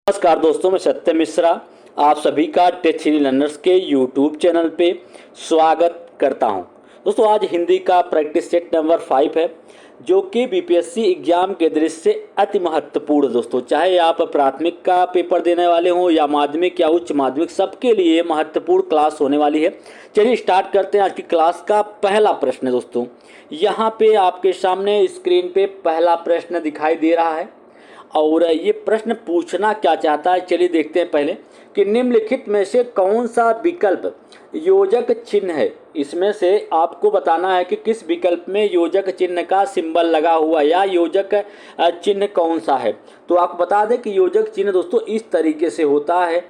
नमस्कार दोस्तों, मैं सत्य मिश्रा आप सभी का टेक थ्री लर्नर्स के यूट्यूब चैनल पे स्वागत करता हूं। दोस्तों, आज हिंदी का प्रैक्टिस सेट नंबर 5 है, जो कि बीपीएससी एग्जाम के दृष्टि से अति महत्वपूर्ण है। दोस्तों, चाहे आप प्राथमिक का पेपर देने वाले हों या माध्यमिक या उच्च माध्यमिक, सबके लिए महत्वपूर्ण क्लास होने वाली है। चलिए स्टार्ट करते हैं आज की क्लास का पहला प्रश्न। दोस्तों, यहाँ पे आपके सामने स्क्रीन पे पहला प्रश्न दिखाई दे रहा है और ये प्रश्न पूछना क्या चाहता है, चलिए देखते हैं पहले कि निम्नलिखित में से कौन सा विकल्प योजक चिन्ह है। इसमें से आपको बताना है कि किस विकल्प में योजक चिन्ह का सिंबल लगा हुआ या योजक चिन्ह कौन सा है। तो आपको बता दें कि योजक चिन्ह दोस्तों इस तरीके से होता है।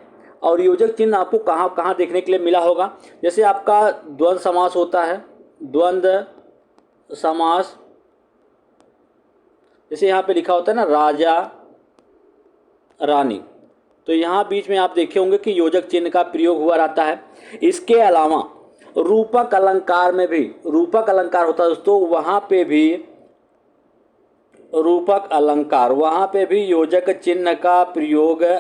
और योजक चिन्ह आपको कहाँ कहाँ देखने के लिए मिला होगा, जैसे आपका द्वंद्व समास होता है, द्वंद्व समास, जैसे यहाँ पे लिखा होता है ना राजा रानी, तो यहाँ बीच में आप देखे होंगे कि योजक चिन्ह का प्रयोग हुआ रहता है। इसके अलावा रूपक अलंकार में भी, रूपक अलंकार होता है दोस्तों, वहाँ पे भी रूपक अलंकार, वहाँ पे भी योजक चिन्ह का प्रयोग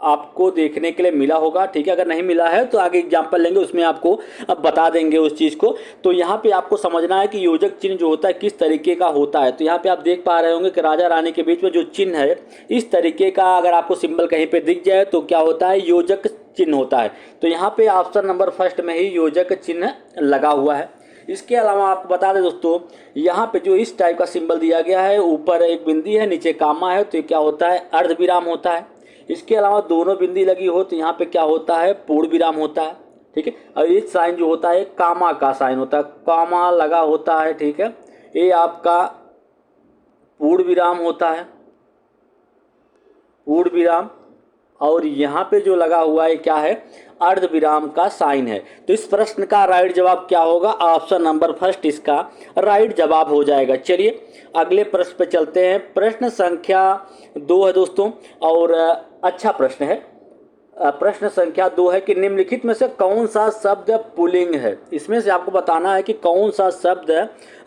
आपको देखने के लिए मिला होगा। ठीक है, अगर नहीं मिला है तो आगे एग्जाम्पल लेंगे, उसमें आपको अब बता देंगे उस चीज़ को। तो यहाँ पे आपको समझना है कि योजक चिन्ह जो होता है किस तरीके का होता है। तो यहाँ पे आप देख पा रहे होंगे कि राजा रानी के बीच में जो चिन्ह है इस तरीके का, अगर आपको सिंबल कहीं पे दिख जाए तो क्या होता है, योजक चिन्ह होता है। तो यहाँ पे ऑप्शन नंबर फर्स्ट में ही योजक चिन्ह लगा हुआ है। इसके अलावा आपको बता दें दोस्तों, यहाँ पे जो इस टाइप का सिंबल दिया गया है, ऊपर एक बिंदी है, नीचे कामा है, तो ये क्या होता है, अर्ध विराम होता है। इसके अलावा दोनों बिंदी लगी हो तो यहाँ पे क्या होता है, पूर्ण विराम होता है। ठीक है, और ये साइन जो होता है कामा का साइन होता है, कामा लगा होता है। ठीक है, ये आपका पूर्ण विराम होता है, पूर्ण विराम। और यहाँ पे जो लगा हुआ है क्या है, अर्ध विराम का साइन है। तो इस प्रश्न का राइट जवाब क्या होगा, ऑप्शन नंबर फर्स्ट इसका राइट जवाब हो जाएगा। चलिए अगले प्रश्न पे चलते हैं। प्रश्न संख्या 2 है दोस्तों, और अच्छा प्रश्न है। प्रश्न संख्या 2 है कि निम्नलिखित में से कौन सा शब्द पुल्लिंग है। इसमें से आपको बताना है कि कौन सा शब्द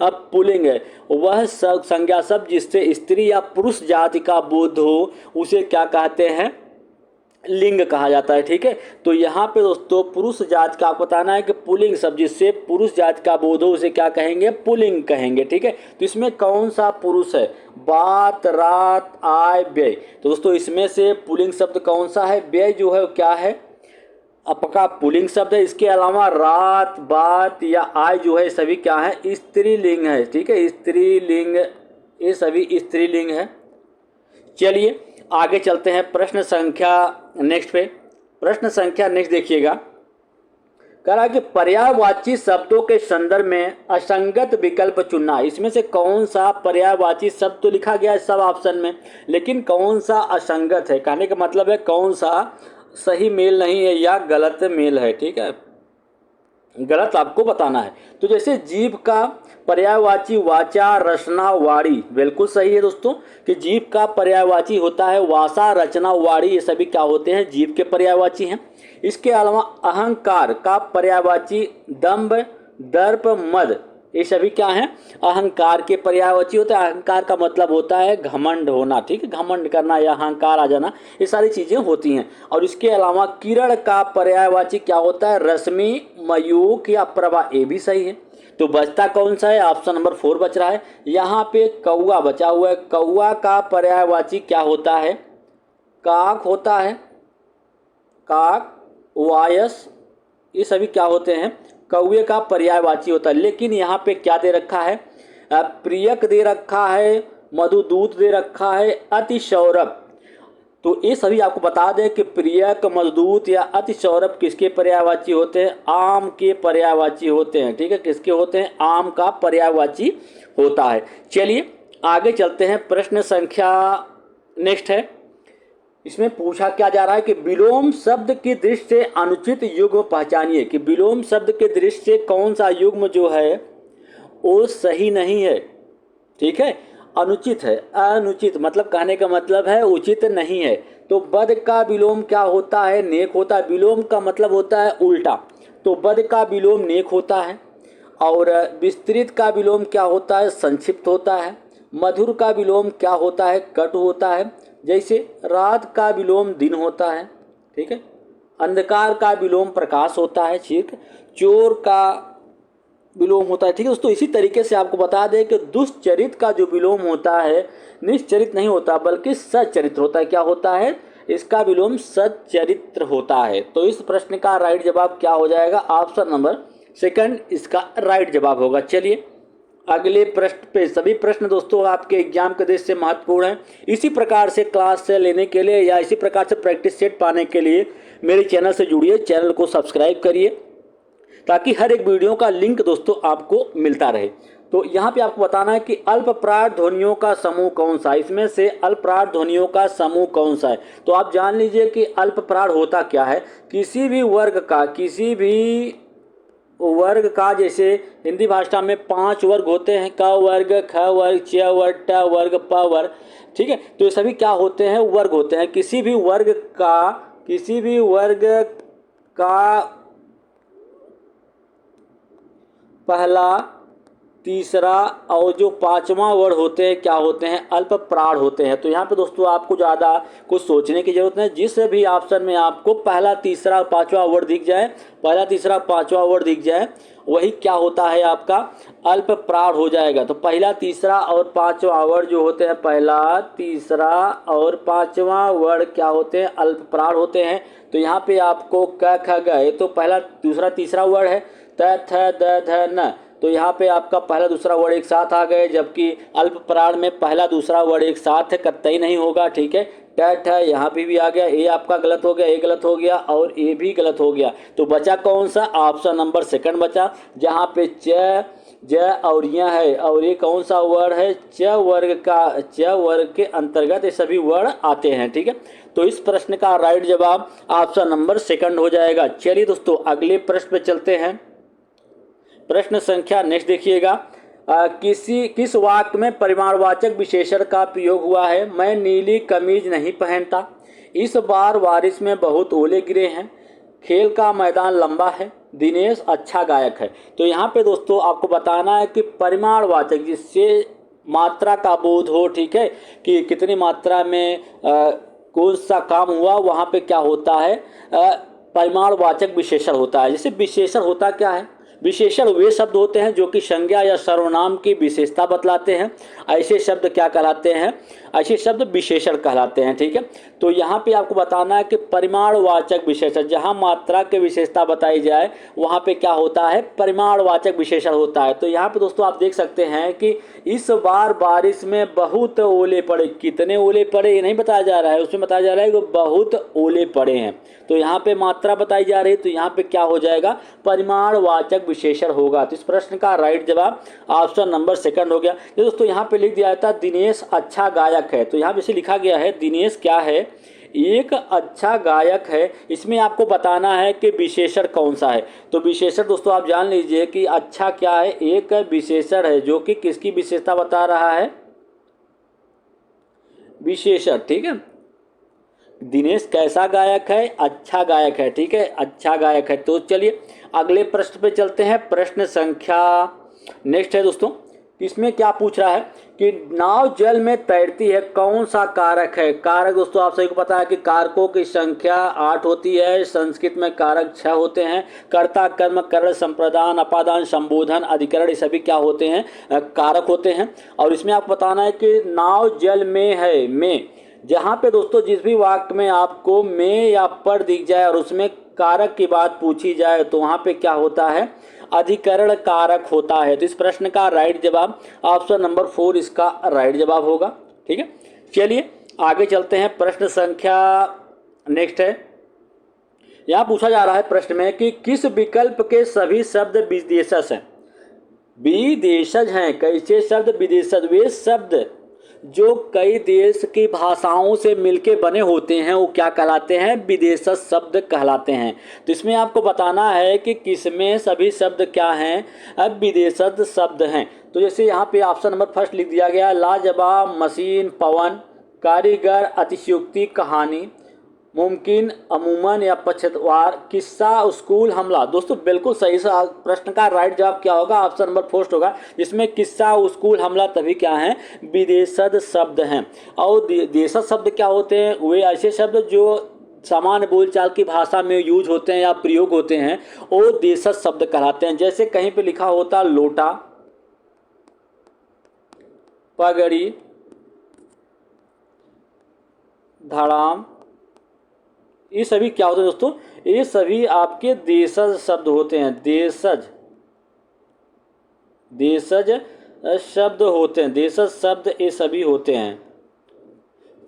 पुल्लिंग है। वह संज्ञा शब्द जिससे स्त्री या पुरुष जाति का बोध हो उसे क्या कहते हैं, लिंग कहा जाता है। ठीक है, तो यहाँ पे दोस्तों पुरुष जाति का आपको बताना है कि पुल्लिंग शब्द जिससे पुरुष जाति का बोध हो उसे क्या कहेंगे, पुल्लिंग कहेंगे। ठीक है, तो इसमें कौन सा पुरुष है, बात, रात, आय, व्यय। तो दोस्तों इसमें से पुल्लिंग शब्द कौन सा है, व्यय जो है क्या है, आपका पुल्लिंग शब्द है। इसके अलावा रात, बात या आय जो है सभी क्या है, स्त्रीलिंग है। ठीक है, स्त्रीलिंग, ये सभी स्त्रीलिंग है। चलिए आगे चलते हैं प्रश्न संख्या नेक्स्ट पे। प्रश्न संख्या नेक्स्ट देखिएगा, कह रहा है कि पर्यायवाची शब्दों के संदर्भ में असंगत विकल्प चुनना। इसमें से कौन सा पर्यायवाची शब्द तो लिखा गया है सब ऑप्शन में, लेकिन कौन सा असंगत है, कहने का मतलब है कौन सा सही मेल नहीं है या गलत मेल है। ठीक है, गलत आपको बताना है। तो जैसे जीभ का पर्यायवाची वाचा, रचना, वाणी, बिल्कुल सही है दोस्तों कि जीभ का पर्यायवाची होता है वासा, रचना, वाणी, ये सभी क्या होते हैं, जीभ के पर्यायवाची हैं। इसके अलावा अहंकार का पर्यायवाची दंभ, दर्प, मद, ये सभी क्या हैं, अहंकार के पर्यायवाची होता है। अहंकार का मतलब होता है घमंड होना। ठीक है, घमंड करना या अहंकार आ जाना, ये सारी चीज़ें होती हैं। और इसके अलावा किरण का पर्यायवाची क्या होता है, रश्मि, मयूख या प्रभा, ये भी सही है। तो बचता कौन सा है, ऑप्शन नंबर 4 बच रहा है। यहाँ पे कौआ बचा हुआ है। कौआ का पर्यायवाची क्या होता है, काक होता है, काक, वायस, ये सभी क्या होते हैं, कौए का पर्यायवाची होता है। लेकिन यहाँ पे क्या दे रखा है, प्रियक दे रखा है, मधुदूत दे रखा है, अतिसौरभ। तो ये सभी आपको बता दें कि प्रियक, मधुदूत या अतिसौरभ किसके पर्यायवाची होते हैं, आम के पर्यायवाची होते हैं। ठीक है, किसके होते हैं, आम का पर्यायवाची होता है। चलिए आगे चलते हैं। प्रश्न संख्या नेक्स्ट है, इसमें पूछा क्या जा रहा है कि विलोम शब्द की दृष्टि से अनुचित युग्म पहचानिए। कि विलोम शब्द के दृष्टि से कौन सा युग्म जो है वो सही नहीं है। ठीक है, अनुचित है, अनुचित मतलब कहने का मतलब है उचित नहीं है। तो बद का विलोम क्या होता है, नेक होता है। विलोम का मतलब होता है उल्टा, तो बद का विलोम नेक होता है। और विस्तृत का विलोम क्या होता है, संक्षिप्त होता है। मधुर का विलोम क्या होता है, कटु होता है। जैसे रात का विलोम दिन होता है, ठीक है, अंधकार का विलोम प्रकाश होता है, ठीक, चोर का विलोम होता है, ठीक है दोस्तों। इसी तरीके से आपको बता दें कि दुष्चरित का जो विलोम होता है निश्चरित नहीं होता बल्कि सच्चरित्र होता है। क्या होता है? इसका विलोम सच्चरित्र होता है। तो इस प्रश्न का राइट जवाब क्या हो जाएगा? ऑप्शन नंबर सेकंड इसका राइट जवाब होगा। चलिए अगले प्रश्न पे। सभी प्रश्न दोस्तों आपके एग्जाम के दृष्टि से महत्वपूर्ण है। इसी प्रकार से क्लास से लेने के लिए या इसी प्रकार से प्रैक्टिस सेट पाने के लिए मेरे चैनल से जुड़िए, चैनल को सब्सक्राइब करिए ताकि हर एक वीडियो का लिंक दोस्तों आपको मिलता रहे। तो यहाँ पे आपको बताना है कि अल्पप्राण ध्वनियों का समूह कौन सा है, इसमें से अल्पप्राण ध्वनियों का समूह कौन सा है। तो आप जान लीजिए कि अल्पप्राण होता क्या है। किसी भी वर्ग का जैसे हिंदी भाषा में 5 वर्ग होते हैं, क वर्ग, ख वर्ग, च वर्ग, ट वर्ग, प वर्ग, ठीक है। तो ये सभी क्या होते हैं? वर्ग होते हैं। किसी भी वर्ग का पहला, तीसरा और जो 5वां वर्ड होते हैं क्या होते हैं? अल्पप्राण होते हैं। तो यहाँ पे दोस्तों आपको ज़्यादा कुछ सोचने की जरूरत नहीं। जिस भी ऑप्शन में आपको पहला, तीसरा और 5वां वर्ड दिख जाए, पहला, तीसरा, 5वां वर्ड दिख जाए, वही क्या होता है? आपका अल्पप्राण हो जाएगा। तो पहला, तीसरा और 5वां वर्ड जो होते हैं, पहला, तीसरा और 5वां वर्ड क्या होते हैं? अल्पप्राण होते हैं। तो यहाँ पे आपको क ख ग, तो पहला, दूसरा, तीसरा वर्ड है। त थ द ध न, तो यहाँ पे आपका पहला दूसरा वर्ड एक साथ आ गए, जबकि अल्पप्राण में पहला दूसरा वर्ड एक साथ है, कतई नहीं होगा, ठीक है। ट ठ यहाँ पे भी आ गया, ए आपका गलत हो गया, ए गलत हो गया और ए भी गलत हो गया। तो बचा कौन सा? ऑप्शन नंबर सेकंड बचा, जहाँ पे च, ज और य है। और ये कौन सा वर्ड है? च वर्ग के अंतर्गत ये सभी वर्ड आते हैं, ठीक है। तो इस प्रश्न का राइट जवाब ऑप्शन नंबर सेकंड हो जाएगा। चलिए दोस्तों अगले प्रश्न पे चलते हैं। प्रश्न संख्या नेक्स्ट देखिएगा। किस वाक्य में परिमाणवाचक विशेषण का प्रयोग हुआ है? मैं नीली कमीज नहीं पहनता, इस बार बारिश में बहुत ओले गिरे हैं, खेल का मैदान लंबा है, दिनेश अच्छा गायक है। तो यहाँ पे दोस्तों आपको बताना है कि परिमाणवाचक जिससे मात्रा का बोध हो, ठीक है, कि कितनी मात्रा में कौन सा काम हुआ, वहाँ पे क्या होता है? परिमाणवाचक विशेषण होता है। जैसे विशेषण होता क्या है? विशेषण वे शब्द होते हैं जो कि संज्ञा या सर्वनाम की विशेषता बतलाते हैं। ऐसे शब्द क्या कहलाते हैं? ऐसे शब्द विशेषण कहलाते हैं, ठीक है। तो यहाँ पे आपको बताना है कि परिमाणवाचक विशेषण, जहाँ मात्रा की विशेषता बताई जाए वहाँ पे क्या होता है? परिमाणवाचक विशेषण होता है। तो यहाँ पे दोस्तों आप देख सकते हैं कि इस बार बारिश में बहुत ओले पड़े। कितने ओले पड़े ये नहीं बताया जा रहा है, उसमें बताया जा रहा है कि बहुत ओले पड़े हैं। तो यहाँ पे मात्रा बताई जा रही है, तो यहाँ पे क्या हो जाएगा? परिमाणवाचक विशेषण होगा। तो इस प्रश्न का राइट जवाब ऑप्शन नंबर सेकंड हो गया। तो दोस्तों यहाँ पे लिख दिया था दिनेश अच्छा गायक है। तो यहाँ पे इसे लिखा गया है दिनेश क्या है? एक अच्छा गायक है। इसमें आपको बताना है कि विशेषण कौन सा है। तो विशेषण दोस्तों आप जान लीजिए कि अच्छा क्या है? एक विशेषण है जो कि किसकी विशेषता बता रहा है? विशेषण, ठीक है। दिनेश कैसा गायक है? अच्छा गायक है, ठीक है, अच्छा गायक है। तो चलिए अगले प्रश्न पे चलते हैं। प्रश्न संख्या नेक्स्ट है दोस्तों। इसमें क्या पूछ रहा है कि नाव जल में तैरती है, कौन सा कारक है? कारक दोस्तों आप सभी को पता है कि कारकों की संख्या 8 होती है। संस्कृत में कारक 6 होते हैं। कर्ता, कर्म, करण, संप्रदान, अपादान, संबोधन, अधिकरण, ये सभी क्या होते हैं? कारक होते हैं। और इसमें आपको बताना है कि नाव जल में है, में, जहाँ पे दोस्तों जिस भी वाक्य में आपको में या पर दिख जाए और उसमें कारक की बात पूछी जाए तो वहाँ पे क्या होता है? अधिकरण कारक होता है। तो इस प्रश्न का राइट जवाब ऑप्शन नंबर 4 इसका राइट जवाब होगा, ठीक है। चलिए आगे चलते हैं। प्रश्न संख्या नेक्स्ट है। यहाँ पूछा जा रहा है प्रश्न में कि किस विकल्प के सभी शब्द विदेशज हैं? विदेशज हैं। कैसे शब्द विदेशज? वे शब्द जो कई देश की भाषाओं से मिलके बने होते हैं वो क्या कहलाते हैं? विदेशज शब्द कहलाते हैं। तो इसमें आपको बताना है कि किसमें सभी शब्द क्या हैं? अब विदेशज शब्द हैं। तो जैसे यहाँ पे ऑप्शन नंबर फर्स्ट लिख दिया गया, लाजवाब, मशीन, पवन, कारीगर, अतिशयोक्ति, कहानी, मुमकिन, अमूमन या पक्षवार, किस्सा, स्कूल, हमला। दोस्तों बिल्कुल सही सा प्रश्न का राइट जवाब क्या होगा, ऑप्शन नंबर फर्स्ट होगा, जिसमें किस्सा, स्कूल, हमला तभी क्या है, विदेशज शब्द हैं। और देशज शब्द क्या होते हैं, वे ऐसे शब्द जो सामान्य बोलचाल की भाषा में यूज होते हैं या प्रयोग होते हैं, वो देशज शब्द कहलाते हैं। जैसे कहीं पे लिखा होता लोटा, पगड़ी, धड़ाम, ये सभी क्या होते हैं दोस्तों, ये सभी आपके देशज शब्द होते हैं। देशज शब्द होते हैं, देशज शब्द ये सभी होते हैं।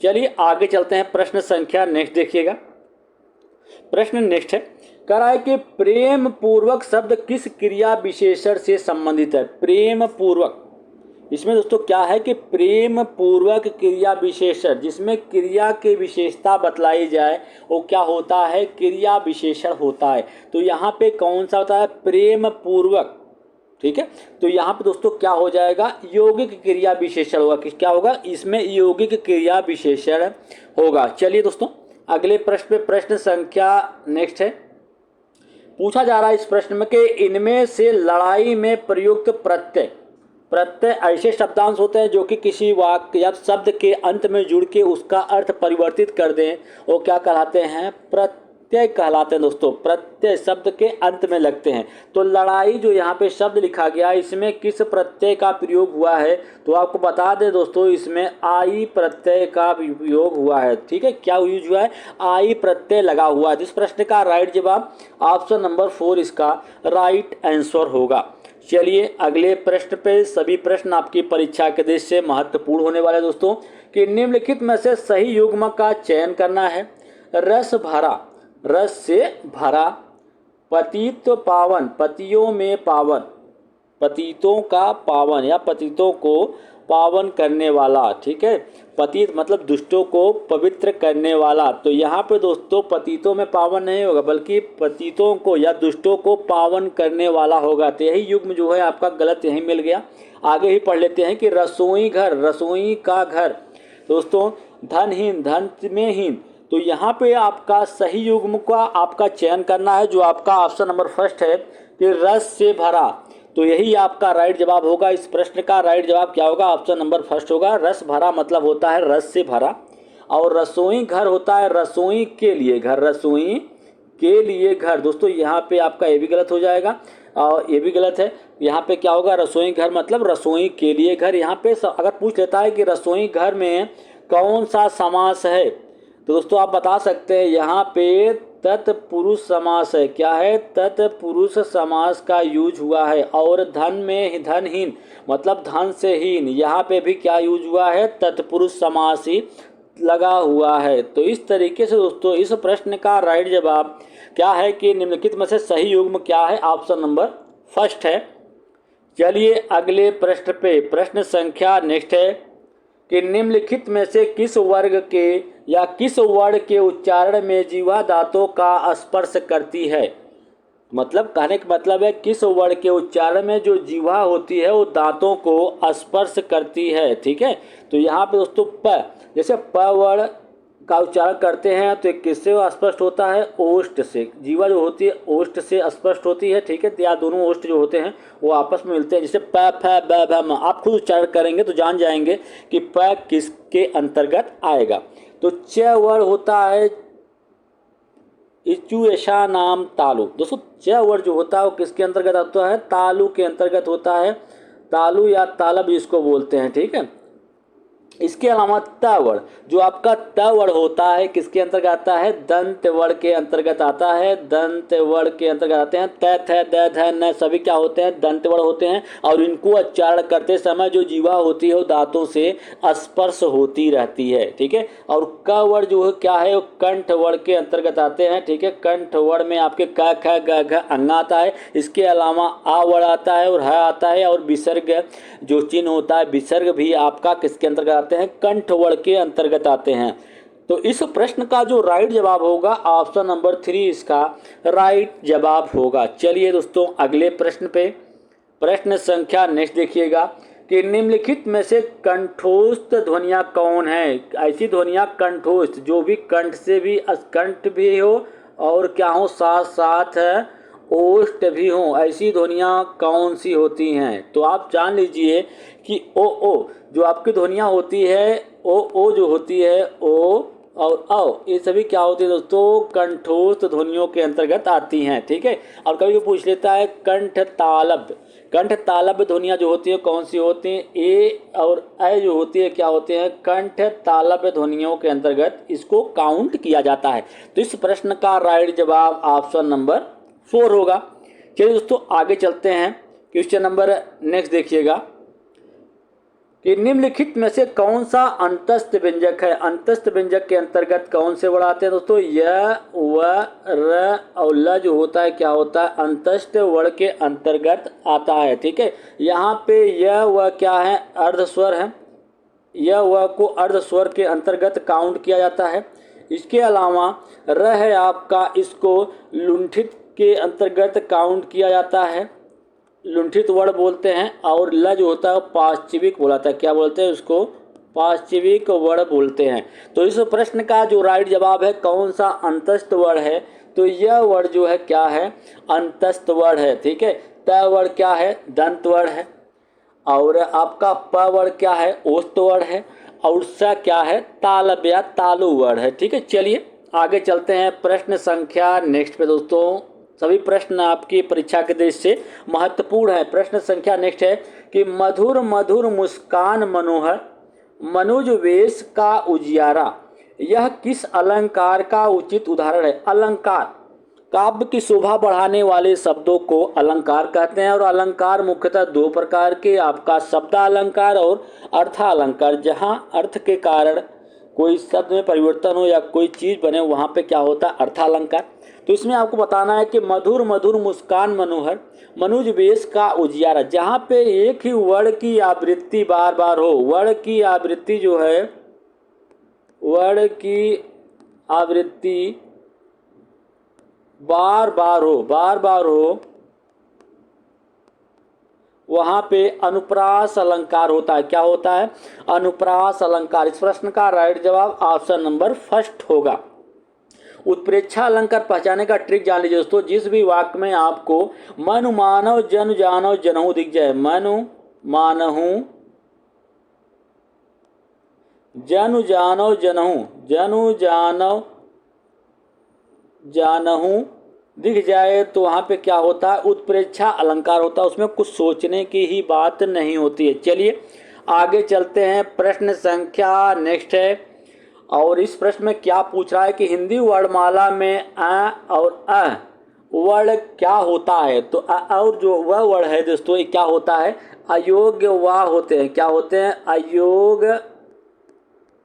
चलिए आगे चलते हैं, प्रश्न संख्या नेक्स्ट देखिएगा। प्रश्न नेक्स्ट है, कह रहा है कि प्रेम पूर्वक शब्द किस क्रिया विशेषण से संबंधित है। प्रेम पूर्वक, इसमें दोस्तों क्या है कि प्रेम पूर्वक क्रिया विशेषण, जिसमें क्रिया की विशेषता बतलाई जाए वो क्या होता है, क्रिया विशेषण होता है। तो यहाँ पे कौन सा होता है, प्रेम पूर्वक। ठीक है, तो यहाँ पे दोस्तों क्या हो जाएगा, यौगिक क्रिया विशेषण होगा। क्या होगा, इसमें यौगिक क्रिया विशेषण होगा। चलिए दोस्तों अगले प्रश्न पे, प्रश्न संख्या नेक्स्ट है, पूछा जा रहा है इस प्रश्न में कि इनमें से लड़ाई में प्रयुक्त प्रत्यय ऐसे शब्दांश होते हैं जो कि किसी वाक्य या शब्द के अंत में जुड़ के उसका अर्थ परिवर्तित कर दें, वो क्या कहलाते हैं, प्रत्यय कहलाते हैं। दोस्तों प्रत्यय शब्द के अंत में लगते हैं। तो लड़ाई जो यहाँ पे शब्द लिखा गया, इसमें किस प्रत्यय का प्रयोग हुआ है, तो आपको बता दें दोस्तों, इसमें आई प्रत्यय का उपयोग हुआ है। ठीक है, क्या यूज हुआ है, आई प्रत्यय लगा हुआ है। इस प्रश्न का राइट जवाब ऑप्शन नंबर 4 इसका राइट आंसर होगा। चलिए अगले प्रश्न पे, सभी प्रश्न आपकी परीक्षा के दृष्टि से महत्वपूर्ण होने वाले दोस्तों, कि निम्नलिखित में से सही युग्म का चयन करना है। रस भरा, रस से भरा, पतित पावन, पतियों में पावन, पतितों का पावन या पतितों को पावन करने वाला। ठीक है, पतित मतलब दुष्टों को पवित्र करने वाला। तो यहाँ पे दोस्तों पतितों में पावन नहीं होगा, बल्कि पतितों को या दुष्टों को पावन करने वाला होगा। तो यही युग्म जो है आपका गलत यही मिल गया। आगे ही पढ़ लेते हैं कि रसोई घर, रसोई का घर। दोस्तों धनहीन, धन में हीन। तो यहाँ पे आपका सही युग्म का आपका चयन करना है, जो आपका ऑप्शन नंबर फर्स्ट है कि रस से भरा। तो यही आपका राइट जवाब होगा। इस प्रश्न का राइट जवाब क्या होगा, ऑप्शन नंबर फर्स्ट होगा। रस भरा मतलब होता है रस से भरा, और रसोई घर होता है रसोई के लिए घर, रसोई के लिए घर। दोस्तों यहाँ पे आपका ये भी गलत हो जाएगा और ये भी गलत है। यहाँ पे क्या होगा, रसोई घर मतलब रसोई के लिए घर। यहाँ पे अगर पूछ लेता है कि रसोई घर में कौन सा समास है, तो दोस्तों आप बता सकते हैं यहाँ पे तत्पुरुष समास है। क्या है, तत्पुरुष समास का यूज हुआ है। और धन में धनहीन मतलब धन से हीन, यहाँ पे भी क्या यूज हुआ है, तत्पुरुष समास ही लगा हुआ है। तो इस तरीके से दोस्तों इस प्रश्न का राइट जवाब क्या है कि निम्नलिखित में से सही युग्म क्या है, ऑप्शन नंबर फर्स्ट है। चलिए अगले प्रश्न पे, प्रश्न संख्या नेक्स्ट है कि निम्नलिखित में से किस वर्ग के या किस वर्ण के उच्चारण में जीवा दांतों का स्पर्श करती है। मतलब कहने का मतलब है किस वर्ण के उच्चारण में जो जीवा होती है वो दांतों को स्पर्श करती है। ठीक है, तो यहाँ पे दोस्तों प, जैसे प वर्ण का उच्चारण करते हैं तो किससे स्पष्ट होता है, ओष्ठ से। जीवा जो होती है ओष्ठ से स्पष्ट होती है। ठीक है, तो यहाँ दोनों ओष्ठ जो होते हैं वो आपस में मिलते हैं। जैसे प फ ब भ म, आप खुद उच्चारण करेंगे तो जान जाएंगे कि प किसके अंतर्गत आएगा। तो च वर्ण होता है इचु ऐसा नाम तालु। दोस्तों च वर्ण जो होता है वो किसके अंतर्गत आता है, तालु के अंतर्गत होता है। तालु या तालब जिसको बोलते हैं। ठीक है, इसके अलावा त वर्ण जो आपका त वर्ण होता है किसके अंतर्गत आता है, दंत वर्ण के अंतर्गत आता है। दंत वर्ण के अंतर्गत आते हैं त थ द ध न, सभी क्या होते हैं, दंत वर्ण होते हैं। और इनको उच्चारण करते समय जो जीवा होती है वो दांतों से स्पर्श होती रहती है। ठीक है, और क वर्ण जो है क्या है, वो कंठ वर्ण के अंतर्गत आते हैं। ठीक है, कंठ वर्ण में आपके क ख ग घ अंग आता है। इसके अलावा आ वर्ण आता है और ह आता है, और विसर्ग जो चिन्ह होता है विसर्ग भी आपका किसके अंतर्गत आते हैं, कंठ वर्ण के अंतर्गत आते हैं। तो इस प्रश्न का जो राइट जवाब होगा ऑप्शन नंबर 3 इसका राइट जवाब होगा। चलिए दोस्तों अगले प्रश्न पे, प्रश्न संख्या नेक्स्ट देखिएगा कि निम्नलिखित में से कंठोस्थ ध्वनियाँ कौन है। ऐसी ध्वनियाँ कंठोस्थ जो भी कंठ से भी अस्कंठ भी हो और क्या हो साथ साथ ओष्ठ भी हो, ऐसी ध्वनियाँ कौन सी होती हैं। तो आप जान लीजिए कि ओ जो आपकी ध्वनियाँ होती है, ओ जो होती है, ओ और औ, ये सभी क्या होती है दोस्तों, कंठोस्थ ध्वनियों के अंतर्गत आती हैं। ठीक है। और कभी पूछ लेता है कंठ तालब्य ध्वनियाँ जो होती है कौन सी होती हैं। ए और ऐ जो होती है क्या होते हैं, कंठ तालब्य ध्वनियों के अंतर्गत इसको काउंट किया जाता है। तो इस प्रश्न का राइट जवाब ऑप्शन नंबर 4 होगा। चलिए दोस्तों आगे चलते हैं। क्वेश्चन नंबर नेक्स्ट देखिएगा कि निम्नलिखित में से कौन सा अंतस्थ व्यंजक है। अंतस्थ व्यंजक के अंतर्गत कौन से वर्ण आते हैं दोस्तों, य व र और ल जो होता है क्या होता है, अंतस्थ वर्ण के अंतर्गत आता है। ठीक है। यहाँ पे य व क्या है, अर्ध स्वर है। य व को अर्ध स्वर के अंतर्गत काउंट किया जाता है। इसके अलावा र है आपका, इसको लुंठित के अंतर्गत काउंट किया जाता है, लुंठित वर्ण बोलते हैं। और ल जो होता है पाश्चविक बोला था, क्या बोलते हैं उसको, पाश्चविक वर्ण बोलते हैं। तो इस प्रश्न का जो राइट जवाब है कौन सा अंतस्थ वर्ण है, तो यह वर्ण जो है क्या है, अंतस्थ वर्ण है। ठीक है। त वर्ण क्या है, दंत वर्ण है। और आपका प वर्ण क्या है, ओष्ठ वर्ण है। और स क्या है, तालव्य या तालु वर्ण है। ठीक है। चलिए आगे चलते हैं प्रश्न संख्या नेक्स्ट पे दोस्तों। सभी प्रश्न आपकी परीक्षा के दृष्टि से महत्वपूर्ण है। प्रश्न संख्या नेक्स्ट है कि मधुर मधुर मुस्कान मनोहर मनुज वेश का उजियारा, यह किस अलंकार का उचित उदाहरण है। अलंकार, काव्य की शोभा बढ़ाने वाले शब्दों को अलंकार कहते हैं। और अलंकार मुख्यतः दो प्रकार के, आपका शब्दालंकार और अर्थालंकार। जहाँ अर्थ के कारण कोई शब्द में परिवर्तन हो या कोई चीज़ बने वहाँ पे क्या होता है, अर्थालंकार। तो इसमें आपको बताना है कि मधुर मधुर मुस्कान मनोहर मनुज वेश का उजियारा, जहाँ पे एक ही वर्ण की आवृत्ति बार बार हो, वर्ण की आवृत्ति जो है, वर्ण की आवृत्ति बार बार हो, वहाँ पे अनुप्रास अलंकार होता है। क्या होता है, अनुप्रास अलंकार। इस प्रश्न का राइट जवाब ऑप्शन नंबर फर्स्ट होगा। उत्प्रेक्षा अलंकार पहचाने का ट्रिक जान लीजिए दोस्तों। जिस भी वाक्य में आपको मनु मानव जनु जानव जनहु दिख जाए, मनु मानहु जनु जानव जनहु, जनु जानव जानहु दिख जाए तो वहाँ पे क्या होता है, उत्प्रेक्षा अलंकार होता है। उसमें कुछ सोचने की ही बात नहीं होती है। चलिए आगे चलते हैं। प्रश्न संख्या नेक्स्ट है और इस प्रश्न में क्या पूछ रहा है कि हिंदी वर्णमाला में अ और अ वर्ण क्या होता है। तो अ और जो वह वर्ण है दोस्तों, ये क्या होता है, अयोग्य वाह होते हैं। क्या होते हैं, अयोग्य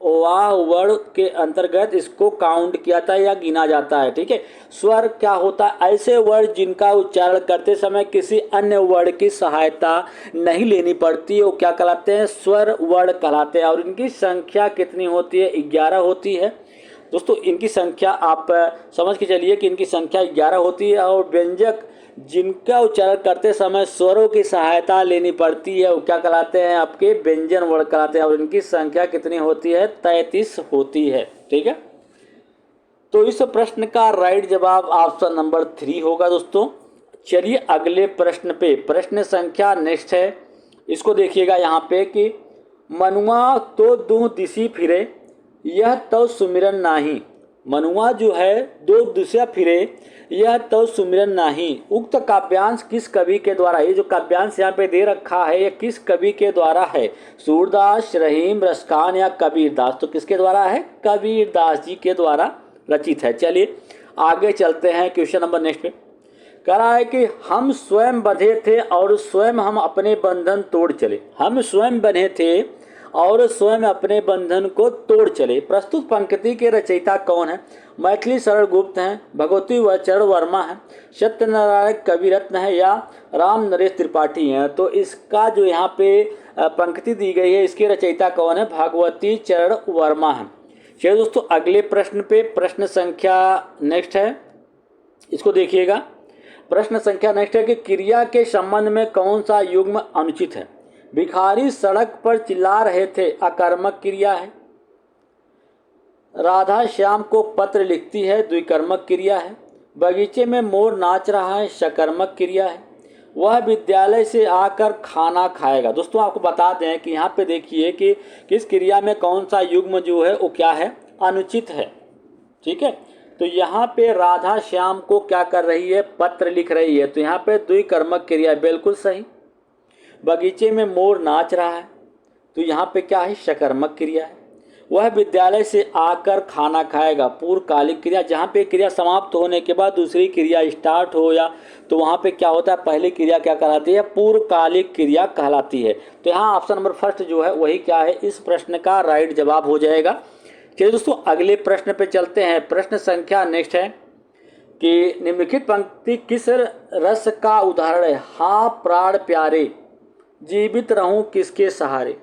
वाह वर्ण के अंतर्गत इसको काउंट किया जाता है या गिना जाता है। ठीक है। स्वर क्या होता है, ऐसे वर्ण जिनका उच्चारण करते समय किसी अन्य वर्ण की सहायता नहीं लेनी पड़ती है, वो क्या कहलाते हैं, स्वर वर्ण कहलाते हैं। और इनकी संख्या कितनी होती है, 11 होती है दोस्तों। इनकी संख्या आप समझ के चलिए कि इनकी संख्या 11 होती है। और व्यंजक जिनका उच्चारण करते समय स्वरों की सहायता लेनी पड़ती है वो क्या कहलाते हैं, आपके व्यंजन वर्ण कहलाते हैं। और इनकी संख्या कितनी होती है, 33 होती है। ठीक है। तो इस प्रश्न का राइट जवाब ऑप्शन नंबर 3 होगा दोस्तों। चलिए अगले प्रश्न पे, प्रश्न संख्या नेक्स्ट है, इसको देखिएगा यहाँ पे कि मनुआ तो दू दिशी फिरे यह तो सुमिरन नाही। मनुआ जो है दो दिशा फिरे यह तो सुमिरन नहीं। उक्त काव्यांश किस कवि के द्वारा, ये जो काव्यांश यहाँ पे दे रखा है ये किस कवि के द्वारा है, सूरदास, रहीम, रसखान या कबीरदास। तो किसके द्वारा है, कबीरदास जी के द्वारा रचित है। चलिए आगे चलते हैं। क्वेश्चन नंबर नेक्स्ट पे कह रहा है कि हम स्वयं बंधे थे और स्वयं हम अपने बंधन तोड़ चले। हम स्वयं बंधे थे और स्वयं अपने बंधन को तोड़ चले। प्रस्तुत पंक्ति के रचयिता कौन है, मैथिली शरण गुप्त हैं, भगवती व चरण वर्मा है, सत्यनारायण कविरत्न है या राम नरेश त्रिपाठी हैं। तो इसका जो यहाँ पे पंक्ति दी गई है इसके रचयिता कौन है, भगवती चरण वर्मा है। चलिए दोस्तों अगले प्रश्न पे, प्रश्न संख्या नेक्स्ट है, इसको देखिएगा। प्रश्न संख्या नेक्स्ट है कि क्रिया के संबंध में कौन सा युग्म अनुचित है। भिखारी सड़क पर चिल्ला रहे थे, अकर्मक क्रिया है। राधा श्याम को पत्र लिखती है, द्विकर्मक क्रिया है। बगीचे में मोर नाच रहा है, सकर्मक क्रिया है। वह विद्यालय से आकर खाना खाएगा। दोस्तों आपको बता दें कि यहाँ पे देखिए कि किस क्रिया में कौन सा युग्म जो है वो क्या है, अनुचित है। ठीक है, तो यहाँ पे राधा श्याम को क्या कर रही है, पत्र लिख रही है, तो यहाँ पे द्विकर्मक क्रिया बिल्कुल सही। बगीचे में मोर नाच रहा है, तो यहाँ पे क्या है, सकर्मक क्रिया है। वह विद्यालय से आकर खाना खाएगा, पूर्वकालिक क्रिया। जहाँ पे क्रिया समाप्त होने के बाद दूसरी क्रिया स्टार्ट हो या तो वहाँ पे क्या होता है, पहली क्रिया क्या कहलाती है, पूर्वकालिक क्रिया कहलाती है। तो यहाँ ऑप्शन नंबर फर्स्ट जो है वही क्या है, इस प्रश्न का राइट जवाब हो जाएगा। चलिए दोस्तों अगले प्रश्न पे चलते हैं। प्रश्न संख्या नेक्स्ट है कि निम्नलिखित पंक्ति किस रस का उदाहरण है। हाँ प्राण प्यारे, जीवित रहूं किसके सहारे।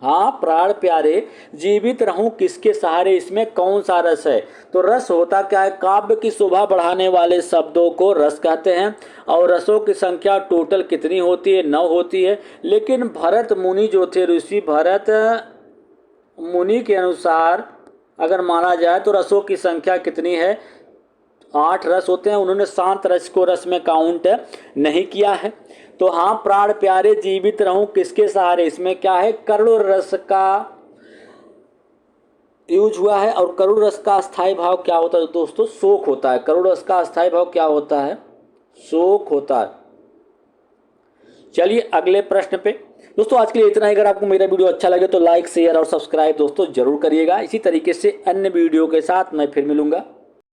हाँ प्राण प्यारे, जीवित रहूं किसके सहारे, इसमें कौन सा रस है। तो रस होता क्या है, काव्य की शोभा बढ़ाने वाले शब्दों को रस कहते हैं। और रसों की संख्या टोटल कितनी होती है, 9 होती है। लेकिन भरत मुनि जो थे, ऋषि भरत मुनि के अनुसार अगर माना जाए तो रसों की संख्या कितनी है, 8 रस होते हैं। उन्होंने शांत रस को रस में काउंट नहीं किया है। तो हाँ प्राण प्यारे, जीवित रहूं किसके सहारे, इसमें क्या है, करुण रस का यूज हुआ है। और करुण रस का अस्थायी भाव क्या होता है दोस्तों, शोक होता है। करुण रस का अस्थायी भाव क्या होता है, शोक होता है। चलिए अगले प्रश्न पे। दोस्तों आज के लिए इतना ही। अगर आपको मेरा वीडियो अच्छा लगे तो लाइक शेयर और सब्सक्राइब दोस्तों जरूर करिएगा। इसी तरीके से अन्य वीडियो के साथ मैं फिर मिलूंगा।